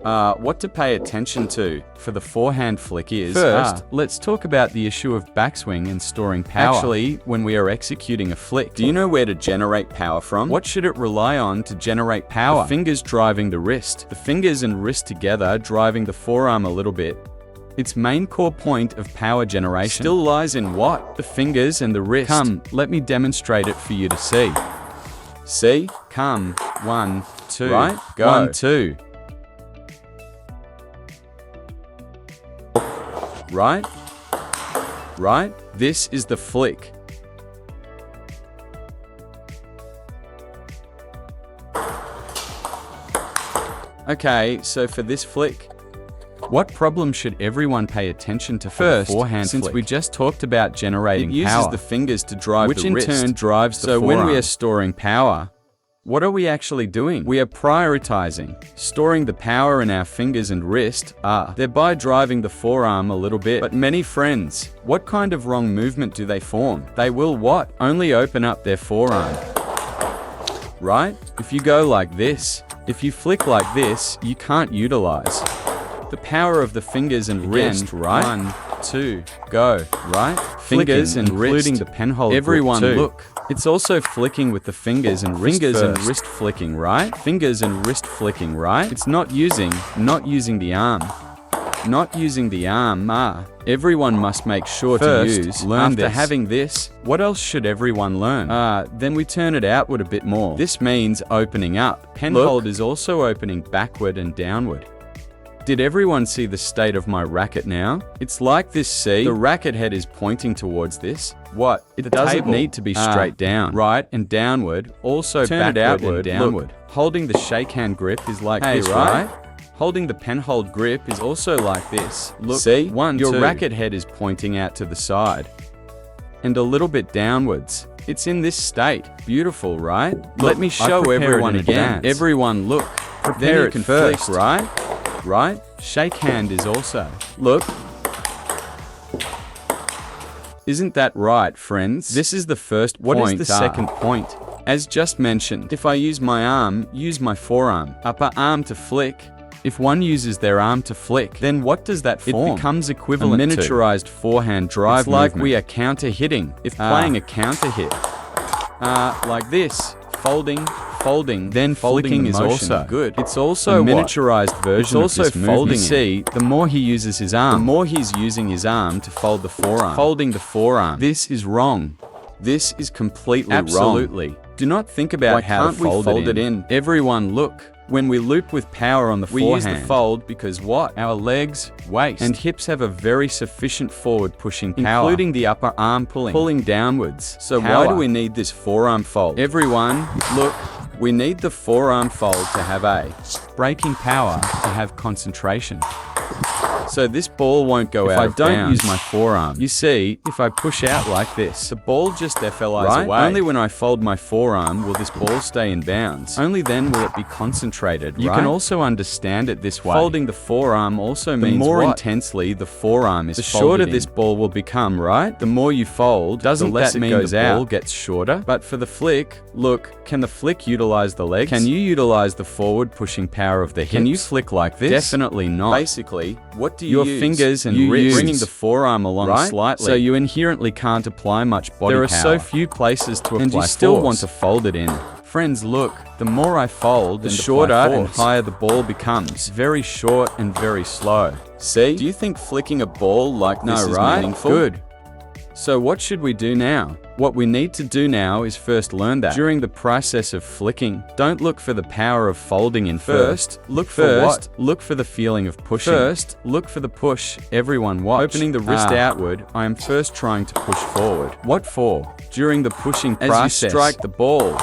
What to pay attention to for the forehand flick is, first, let's talk about the issue of backswing and storing power. Actually, when we are executing a flick, do you know where to generate power from? What should it rely on to generate power? The fingers driving the wrist. The fingers and wrist together driving the forearm a little bit. Its main core point of power generation still lies in what? The fingers and the wrist. Come, let me demonstrate it for you to see. See? Come, 1, 2, right? Go. 1, 2. Right? Right? This is the flick. Okay, so for this flick, what problem should everyone pay attention to first? Forehand since flick. we just talked about generating it uses power, the fingers to drive which the in wrist. turn drives the So forearm. when we are storing power, what are we actually doing? we are prioritizing storing the power in our fingers and wrist, thereby driving the forearm a little bit. But many friends, what kind of wrong movement do they form? They will what? Only open up their forearm. Right? If you go like this, if you flick like this, you can't utilize the power of the fingers and wrist, right? 1, 2, Go, right? Fingers and wrist. including the penhold. Everyone grip too. look. It's also flicking with the fingers and wrist Fingers and first. wrist flicking, right? Fingers and wrist flicking, right? It's not using the arm. Not using the arm, Everyone must make sure First, to use. learn After this. having this, what else should everyone learn? Then we turn it outward a bit more. This means opening up. Penhold is also opening backward and downward. Did everyone see the state of my racket now? It's like this, see? The racket head is pointing towards this. What? It doesn't need to be straight down. Right and downward, also turn backward it outward and downward. Look, holding the shake hand grip is like Hey, this, right? Holding the penhold grip is also like this. Look, See? your 2. racket head is pointing out to the side and a little bit downwards. It's in this state. Beautiful, right? Let me show prepared everyone in again. advance. Everyone look. Prepare Then you it can first. flick, right? Right? Shake hand is also. Look. Isn't that right, friends? This is the first point. What is the second point? As just mentioned, if I use my arm, use my forearm, upper arm to flick. If one uses their arm to flick, then what does that form? It becomes equivalent a to miniaturized forehand drive It's like movement. we are counter hitting. If playing a counter hit, like this, folding, then folding flicking the is motion. also good. It's also A miniaturized version It's also of this folding movement. it. See, the more he uses his arm, the more he's using his arm to fold the forearm. Folding the forearm. This is wrong. This is completely wrong. Absolutely. Do not think about Why how can't to we fold fold it it in. Everyone look. When we loop with power on the We use forehand, the fold because what? Our legs, waist, and hips have a very sufficient forward pushing power, including the upper arm pulling downwards. So why do we need this forearm fold? Everyone, look. We need the forearm fold to have a breaking power, to have concentration. So this ball won't go If out I of don't bounds. use my forearm, You see, if I push out like this, the ball just FLIs Right? away. Only when I fold my forearm will this ball stay in bounds. Only then will it be concentrated, You right? can also understand it this way. Folding the forearm also The means more what? intensely the forearm is The folded shorter in. this ball will become, right? The more you fold, Doesn't the less that it mean goes the out. ball Gets shorter. But for the flick, look, can the flick utilize the legs? Can you utilize the forward pushing power of the hips? Can you flick like this? Definitely not. Basically, what do you Your use? fingers and you wrists. bringing the forearm along Right? slightly. So you inherently can't apply much body There are power. so few places to apply And you still force. want to fold it in. Friends, look, the more I fold, the and shorter apply and force. higher the ball becomes. Very short and very slow. See? Do you think flicking a ball like this is meaningful? Good. So what should we do now? What we need to do now is first learn that during the process of flicking, don't look for the power of folding in first. Look for what? Look for the feeling of pushing. First, look for the push. Everyone watch. Opening the wrist outward, I am first trying to push forward. What for? During the pushing process, as you strike the ball,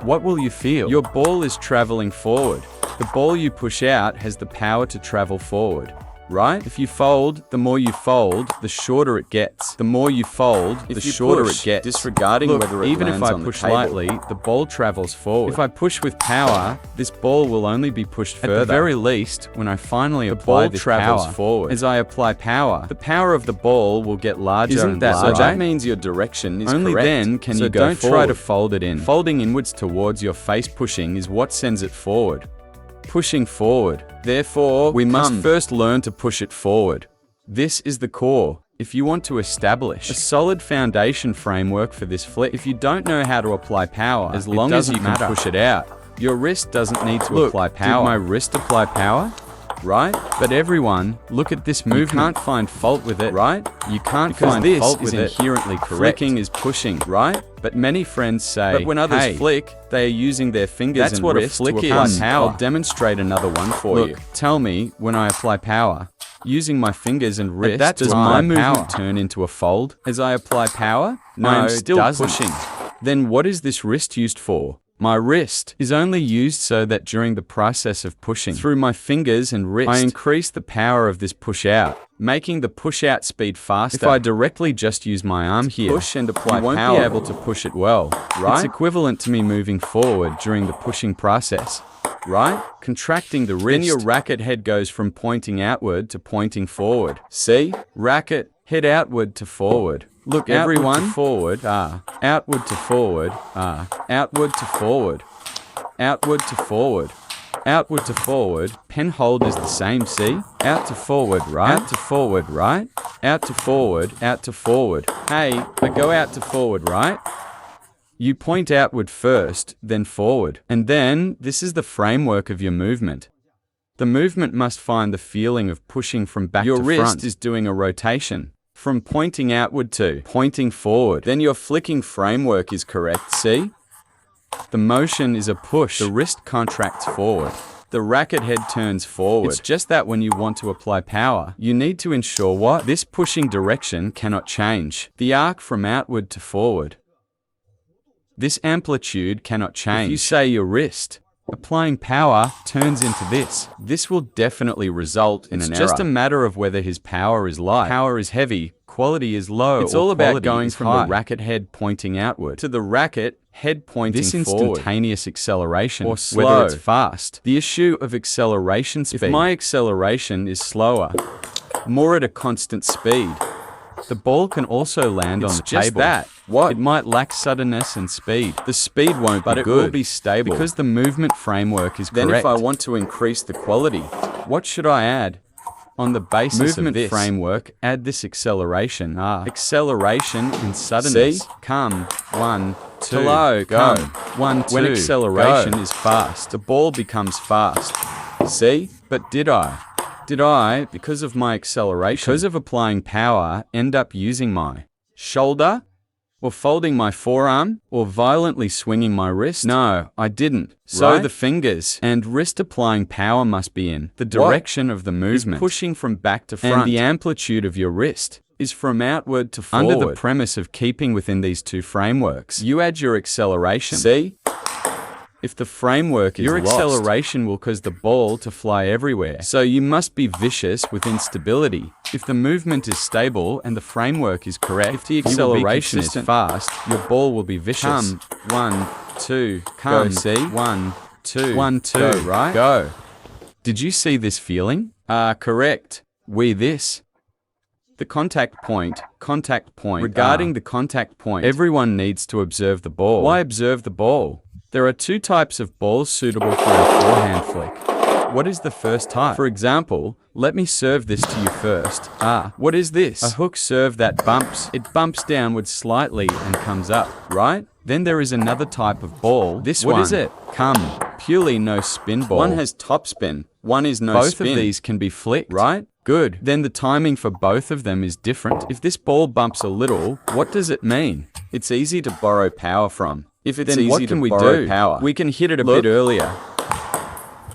what will you feel? Your ball is traveling forward. The ball you push out has the power to travel forward. Right? If you fold, the more you fold, the shorter it gets. The more you fold, the shorter it gets. Disregarding whether it even if lands I on push the table. lightly, the ball travels forward. If I push with power, this ball will only be pushed further. At the very least, when I finally apply this travels power. forward. As I apply power, the power of the ball will get larger Isn't and that larger. right? So that means your direction is Only correct. then can So you go don't try to forward. fold it in. Folding inwards towards your face pushing is what sends it forward. pushing forward. Therefore, we must first learn to push it forward. This is the core. If you want to establish a solid foundation framework for this flick, if you don't know how to apply power, as long as you can push it out, your wrist doesn't need to apply power. Did my wrist apply power? Right? But everyone, look at this movement. You can't find fault with it, right? You can't find fault with it. Inherently correct. Flicking is pushing, right? But many friends say, but when others flick, they are using their fingers and wrists to apply power. I'll demonstrate another one for you. Tell me, when I apply power, using my fingers and wrists, does my movement turn into a fold as I apply power? No, I'm still pushing. Then what is this wrist used for? My wrist is only used so that during the process of pushing through my fingers and wrist, I increase the power of this push out, making the push out speed faster. If I directly just use my arm here, push and apply power, you won't be able to push it well, right? It's equivalent to me moving forward during the pushing process, right? Contracting the wrist. Then your racket head goes from pointing outward to pointing forward. See? Racket, head outward to forward. Look, everyone, forward, outward to forward, outward to forward, outward to forward, outward to forward. Pen hold is the same, see? Out to forward, right? Out to forward, right? Out to forward, out to forward. Hey, I go out to forward, right? You point outward first, then forward. And then, this is the framework of your movement. The movement must find the feeling of pushing from back to front. Your wrist is doing a rotation. From pointing outward to pointing forward. Then your flicking framework is correct, see? The motion is a push. The wrist contracts forward. The racket head turns forward. It's just that when you want to apply power, you need to ensure what? This pushing direction cannot change. The arc from outward to forward. This amplitude cannot change. If you say your wrist, applying power turns into this. This will definitely result in an error. It's just a matter of whether his power is light, power is heavy, quality is low. It's all about going from the racket head pointing outward to the racket head pointing forward. This instantaneous acceleration, or slow, whether it's fast. The issue of acceleration speed. If my acceleration is slower, more at a constant speed, the ball can also land on the table. Just that. What? It might lack suddenness and speed. The speed won't be good, but it will be stable because the movement framework is correct. Then if I want to increase the quality, what should I add? On the basis of this framework, add this acceleration. Acceleration and suddenness. See? Come, 1, 2, hello, go. 1, 2, when acceleration is fast, the ball becomes fast. See? But did I, because of my acceleration, because of applying power, end up using my shoulder, or folding my forearm, or violently swinging my wrist? No, I didn't. So the fingers and wrist applying power must be in the direction of the movement, pushing from back to front, and the amplitude of your wrist is from outward to forward. Under the premise of keeping within these two frameworks, you add your acceleration. See? If the framework is lost, your acceleration will cause the ball to fly everywhere. So you must be vicious with instability. If the movement is stable and the framework is correct, if the acceleration is fast, your ball will be vicious. Come, 1, 2, come, go, see? 1, 2, 1, 2, go, right? Go. Did you see this feeling? Correct. This. The contact point. Regarding the contact point, everyone needs to observe the ball. Why observe the ball? There are two types of balls suitable for a forehand flick. What is the first type? For example, let me serve this to you first. What is this? A hook serve that bumps. It bumps downwards slightly and comes up, right? Then there is another type of ball. This one. What is it? Come. Purely no spin ball. One has topspin. One is no spin. Both of these can be flicked, right? Good. Then the timing for both of them is different. If this ball bumps a little, what does it mean? It's easy to borrow power from. If it's easy to borrow power, we can hit it a bit earlier.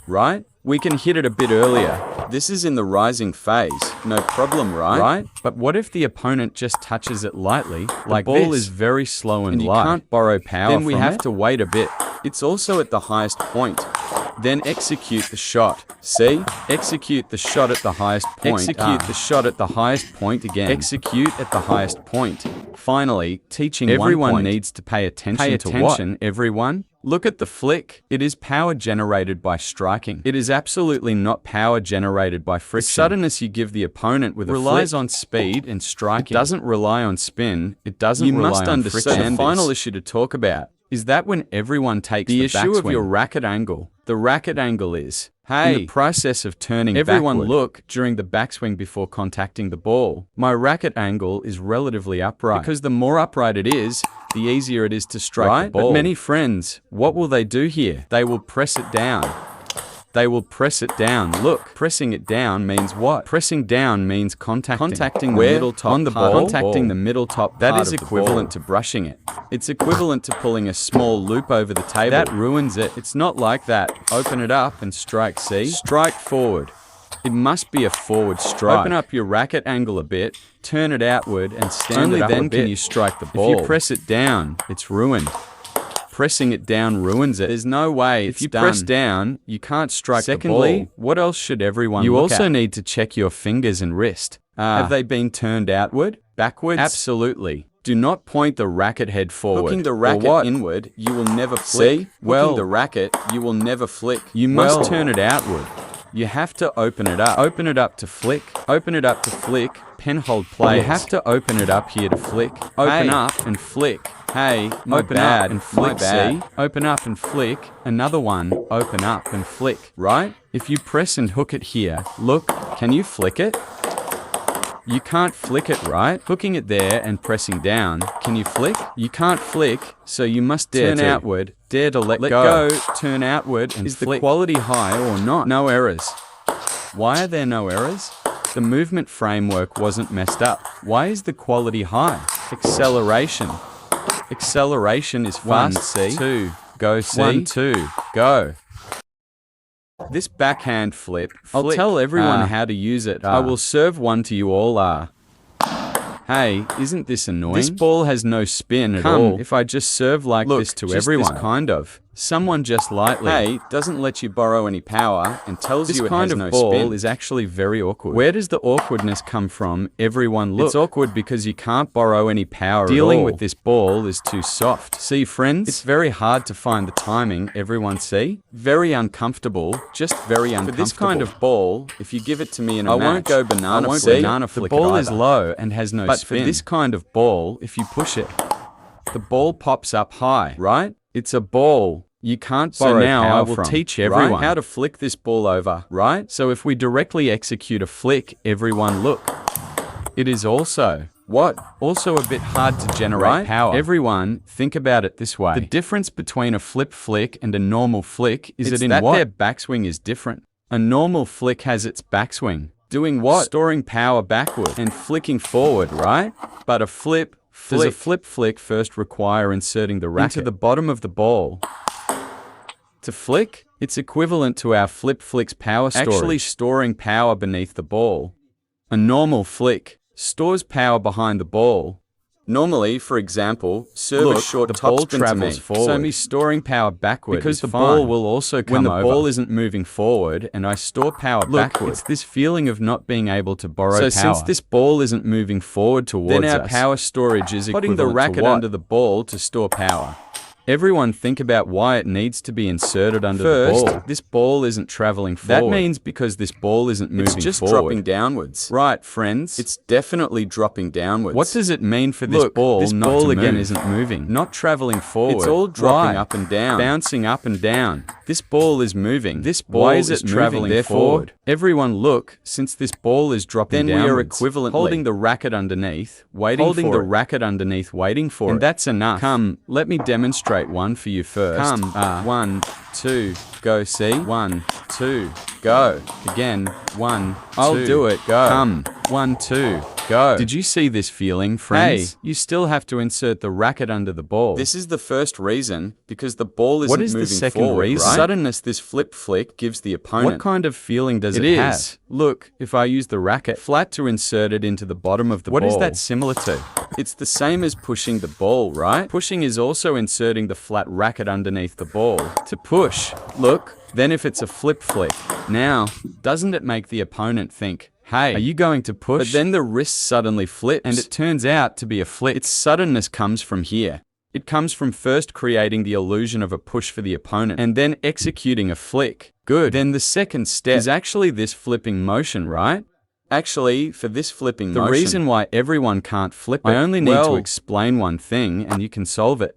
Right? We can hit it a bit earlier. This is in the rising phase. No problem, right? Right? But what if the opponent just touches it lightly, like this? The ball is very slow and light. You can't borrow power from it. Then we have to wait a bit. It's also at the highest point. Then execute the shot. See? Execute the shot at the highest point. Execute the shot at the highest point again. Execute at the highest point. Finally, teaching everyone needs to pay attention to what? Everyone? Look at the flick. It is power generated by striking. It is absolutely not power generated by friction. The suddenness you give the opponent with a flick relies on speed and striking. It doesn't rely on spin. It doesn't rely on friction. You must understand the final issue to talk about is that when everyone takes the issue of your racket angle, the racket angle is, hey, in the process of turning everyone backward, look during the backswing before contacting the ball. My racket angle is relatively upright because the more upright it is, the easier it is to strike the ball. But many friends, what will they do here? They will press it down. They will press it down. Look, pressing it down means what? Pressing down means contacting the middle top on the ball. Contacting the middle top. That is equivalent to brushing it. It's equivalent to pulling a small loop over the table. That ruins it. It's not like that. Open it up and strike. See? Strike forward. It must be a forward strike. Open up your racket angle a bit, turn it outward, and stand it up a bit. Only then can you strike the ball. If you press it down, it's ruined. Pressing it down ruins it. There's no way if you press down, you can't strike the ball. Secondly, what else should everyone look at? You also need to check your fingers and wrist. Have they been turned outward, backwards? Absolutely. Do not point the racket head forward. Hooking the racket inward, you will never flick. See? Hooking the racket, you will never flick. You must turn it outward. You have to open it up. Open it up to flick. Open it up to flick. Penhold players. You have to open it up here to flick. Open up and flick. Hey, open up and flick, see? Open up and flick. Another one, open up and flick, right? If you press and hook it here, look, can you flick it? You can't flick it, right? Hooking it there and pressing down, can you flick? You can't flick, so you must turn outward, dare to let go, turn outward and flick. Is the quality high or not? No errors. Why are there no errors? The movement framework wasn't messed up. Why is the quality high? Acceleration. Acceleration is fast, see? 2, go, see? 1, 2, go. This backhand flip, I'll tell everyone how to use it. I will serve one to you all. Hey, isn't this annoying? This ball has no spin at all. If I just serve like this to everyone. This kind of. Someone just lightly, hey, doesn't let you borrow any power and tells you it has no spin. This kind of ball is actually very awkward. Where does the awkwardness come from? Everyone look. It's awkward because you can't borrow any power at all. Dealing with this ball is too soft. See, friends? It's very hard to find the timing, everyone see? Very uncomfortable, just very uncomfortable. For this kind of ball, if you give it to me in a match, I won't go banana flick. The ball is low and has no spin. But for this kind of ball, if you push it, the ball pops up high, right? It's a ball. You can't borrow power. So now I will teach everyone how to flick this ball over, right? So if we directly execute a flick, everyone look. It is also, what? Also a bit hard to generate power. Everyone, think about it this way. The difference between a flip flick and a normal flick is that their backswing is different. A normal flick has its backswing. Doing what? Storing power backward and flicking forward, right? But a flip flick. Does a flip flick first require inserting the racket into the bottom of the ball? To flick, it's equivalent to our flip flick's power storage. Actually storing power beneath the ball. A normal flick stores power behind the ball. Normally, for example, serve a short topspin travels forward. So me storing power backward because the ball will also come over. When the ball isn't moving forward and I store power backward, it's this feeling of not being able to borrow power. So since this ball isn't moving forward towards us, then our power storage is equivalent to putting the racket under the ball to store power. Everyone think about why it needs to be inserted under the ball. This ball isn't traveling forward. That means because this ball isn't moving forward. It's just dropping downwards. Right, friends? It's definitely dropping downwards. What does it mean for this ball not to move? Again isn't moving. Not traveling forward. It's all dropping up and down. Bouncing up and down. This ball is moving. This ball is traveling forward. Everyone look, since this ball is dropping downwards, then we are equivalently holding the racket underneath, waiting for it. Holding the racket underneath, waiting for it. And that's enough. Come, let me demonstrate one for you first. Come, 1, 2, go, see? 1, 2, go. Again, 1, 2, I'll do it, go. Come, 1, 2, go. Did you see this feeling, friends? Hey, you still have to insert the racket under the ball. This is the first reason, because the ball isn't moving forward. What is the second reason? Right? Suddenness this flip flick gives the opponent. What kind of feeling does it have? Look, if I use the racket flat to insert it into the bottom of the ball. What is that similar to? It's the same as pushing the ball, right? Pushing is also inserting the flat racket underneath the ball. To push, look, then if it's a flip flick, now, doesn't it make the opponent think, hey, are you going to push? But then the wrist suddenly flips, and it turns out to be a flip. Its suddenness comes from here. It comes from first creating the illusion of a push for the opponent, and then executing a flick. Good. Then the second step is actually this flipping motion, right? Actually, for this flipping motion, the reason why everyone can't flip it, I only need to explain one thing and you can solve it.